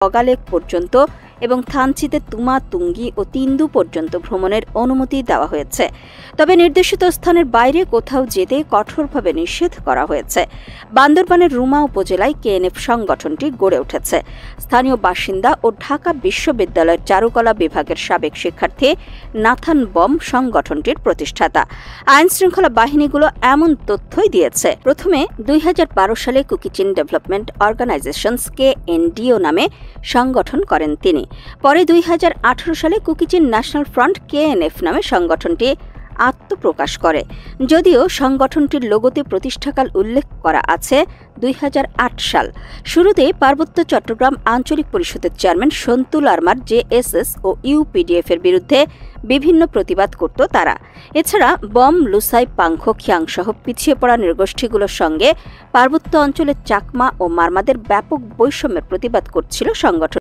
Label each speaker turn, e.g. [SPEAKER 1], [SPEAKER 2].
[SPEAKER 1] বগালেক পর্যন্ত এবং থানচিতে তুমা তুঙ্গি ও তিন্দু পর্যন্ত ভ্রমণের অনুমতি দেওয়া হয়েছে। তবে নির্দেশিত স্থানের বাইরে কোথাও যেতে কঠোরভাবে নিষেধ করা হয়েছে। বান্দরবানের রুমা উপজেলায় কেএনএফ সংগঠনটি গড়ে উঠেছে। স্থানীয় বাসিন্দা ও ঢাকা বিশ্ববিদ্যালয়ের চারুকলা বিভাগের সাবেক শিক্ষার্থী নাথান বম সংগঠনটির প্রতিষ্ঠাতা। আইনশৃঙ্খলা বাহিনীগুলো এমন তথ্যই দিয়েছে। প্রথমে 2012 সালে কুকিচিন ডেভেলপমেন্ট অর্গানাইজেশনস KNDO নামে সংগঠন করেন তিনি। পরে 2018 সালে কুকিচিন ন্যাশনাল ফ্রন্ট KNF নামে সংগঠনটি আত্মপ্রকাশ করে। যদিও সংগঠনটির লোগোতে প্রতিষ্ঠাকাল উল্লেখ করা আছে 2008 সাল। শুরুতে পার্বত্য চট্টগ্রাম আঞ্চলিক পরিষদের চেয়ারম্যান সন্তু লারমার JSS ও UPDF এর বিরুদ্ধে বিভিন্ন প্রতিবাদ করত তারা। এছাড়া বম, লুসাই, পাংখ, খিয়াং সহ পিছিয়ে পড়া নৃগোষ্ঠীগুলোর সঙ্গে পার্বত্য অঞ্চলের চাকমা ও মারমাদের ব্যাপক বৈষম্যের প্রতিবাদ করছিল সংগঠন।